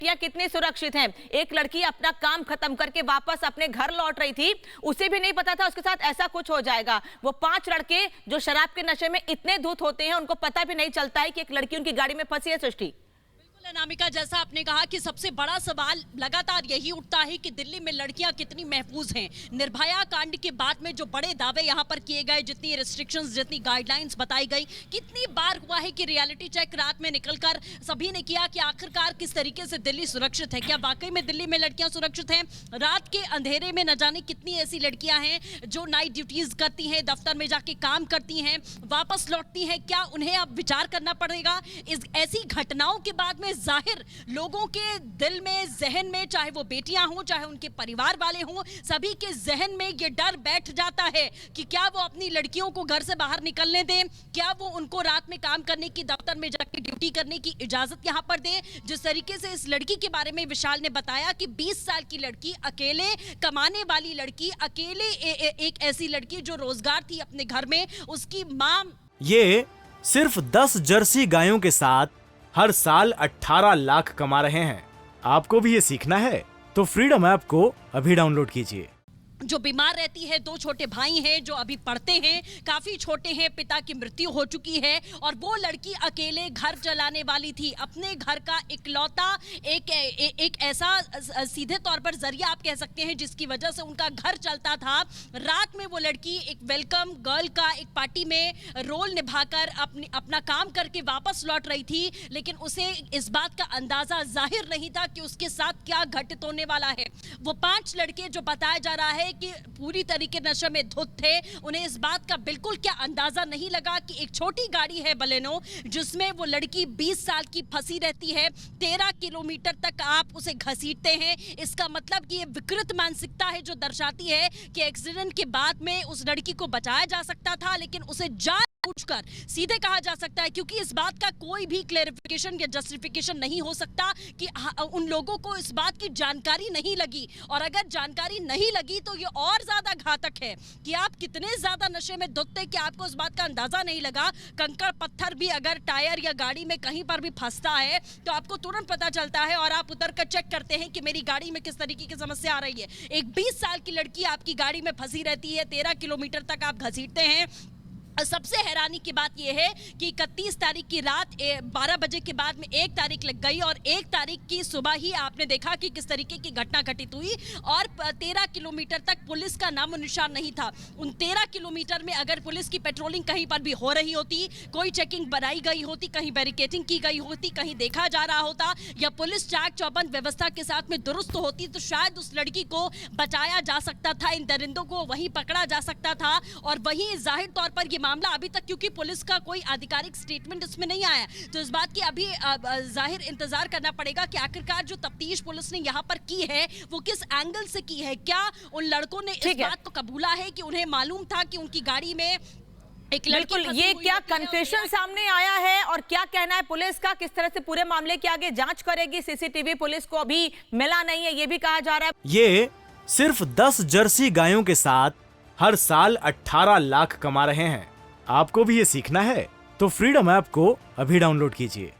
लड़कियां कितनी सुरक्षित हैं। एक लड़की अपना काम खत्म करके वापस अपने घर लौट रही थी, उसे भी नहीं पता था उसके साथ ऐसा कुछ हो जाएगा। वो 5 लड़के जो शराब के नशे में इतने धुत होते हैं, उनको पता भी नहीं चलता है कि एक लड़की उनकी गाड़ी में फंसी है। सृष्टि, अनामिका, जैसा आपने कहा कि सबसे बड़ा सवाल लगातार यही उठता है कि दिल्ली में लड़कियां कितनी महफूज हैं। निर्भया कांड के बाद में जो बड़े दावे यहां पर किए गए, जितनी रिस्ट्रिक्शंस, जितनी गाइडलाइंस बताई गई, कितनी बार हुआ है कि रियलिटी चेक रात में निकलकर सभी ने किया कि आखिरकार किस तरीके से दिल्ली सुरक्षित है। क्या वाकई में दिल्ली में लड़कियां सुरक्षित हैं? रात के अंधेरे में न जाने कितनी ऐसी लड़कियां हैं जो नाइट ड्यूटीज करती हैं, दफ्तर में जाके काम करती हैं, वापस लौटती हैं। क्या उन्हें अब विचार करना पड़ेगा? इस ऐसी घटनाओं के बाद में जाहिर लोगों के दिल में, जहन में, चाहे वो बेटियां हों, चाहे उनके परिवार वाले हों, सभी के जहन में ये डर बैठ जाता है कि क्या वो अपनी लड़कियों को घर से बाहर निकलने दें, क्या वो उनको रात में काम करने की, दफ्तर में जाके ड्यूटी करने की इजाजत यहां पर दें। जिस तरीके से इस लड़की के बारे में विशाल ने बताया कि 20 साल की लड़की, अकेले कमाने वाली लड़की, अकेले एक ऐसी लड़की जो रोजगार थी अपने घर में, उसकी मां। ये सिर्फ 10 जर्सी गायों के साथ हर साल 18 लाख कमा रहे हैं। आपको भी ये सीखना है तो फ्रीडम ऐप को अभी डाउनलोड कीजिए। जो बीमार रहती है, 2 छोटे भाई हैं जो अभी पढ़ते हैं, काफी छोटे हैं, पिता की मृत्यु हो चुकी है और वो लड़की अकेले घर चलाने वाली थी, अपने घर का इकलौता एक ऐसा सीधे तौर पर जरिया आप कह सकते हैं जिसकी वजह से उनका घर चलता था। रात में वो लड़की एक वेलकम गर्ल का एक पार्टी में रोल निभाकर अपना काम करके वापस लौट रही थी, लेकिन उसे इस बात का अंदाजा जाहिर नहीं था कि उसके साथ क्या घटित होने वाला है। वो 5 लड़के जो बताया जा रहा है कि पूरी तरीके नशे में धुत थे, उन्हें इस बात का बिल्कुल क्या अंदाजा नहीं लगा कि एक छोटी गाड़ी है बलेनो, जिसमें वो लड़की 20 साल की फंसी रहती है। 13 किलोमीटर तक आप उसे घसीटते हैं। इसका मतलब कि ये विकृत मानसिकता है जो दर्शाती है कि एक्सीडेंट के बाद में उस लड़की को बचाया जा सकता था, लेकिन उसे पूछकर सीधे कहा जा सकता है, क्योंकि इस बात का कोई भी क्लेरिफिकेशन या जस्टिफिकेशन नहीं हो सकता कि उन लोगों को इस बात की जानकारी नहीं लगी, और अगर जानकारी नहीं लगी तो ये और ज्यादा घातक है कि आप कितने ज्यादा नशे में धुत थे कि आपको इस बात का अंदाजा नहीं लगा। कंकड़ पत्थर भी अगर टायर या गाड़ी में कहीं पर भी फंसता है तो आपको तुरंत पता चलता है और आप उतर कर चेक करते हैं कि मेरी गाड़ी में किस तरीके की समस्या आ रही है। एक 20 साल की लड़की आपकी गाड़ी में फंसी रहती है, 13 किलोमीटर तक आप घसीटते हैं। सबसे हैरानी की बात यह है कि 31 तारीख की रात 12 बजे के बाद में 1 तारीख लग गई और 1 तारीख की सुबह ही आपने देखा कि किस तरीके की घटना घटित हुई और 13 किलोमीटर तक पुलिस का नामो निशान नहीं था। उन 13 किलोमीटर में अगर पुलिस की पेट्रोलिंग कहीं पर भी हो रही होती, कोई चेकिंग बनाई गई होती, कहीं बैरिकेडिंग की गई होती, कहीं देखा जा रहा होता या पुलिस चाक चौबंद व्यवस्था के साथ में दुरुस्त होती, तो शायद उस लड़की को बचाया जा सकता था, इन दरिंदों को वहीं पकड़ा जा सकता था। और वहीं जाहिर तौर पर ये मामला अभी तक, क्योंकि पुलिस का कोई आधिकारिक स्टेटमेंट इसमें नहीं आया, तो इस बात की अभी जाहिर इंतजार करना पड़ेगा कि आखिरकार जो तफ्तीश पुलिस ने यहाँ पर की है वो किस एंगल से की है। क्या उन लड़कों ने इस बात को कबूला है कि उन्हें मालूम था कि उनकी गाड़ी में एक लड़की, ये क्या कन्फेशन सामने आया है और क्या कहना है पुलिस का, किस तरह से पूरे मामले की आगे जांच करेगी? सीसीटीवी पुलिस को अभी मिला नहीं है, ये भी कहा जा रहा है। ये सिर्फ 10 जर्सी गायों के साथ हर साल 18 लाख कमा रहे हैं। आपको भी ये सीखना है तो फ्रीडम ऐप को अभी डाउनलोड कीजिए।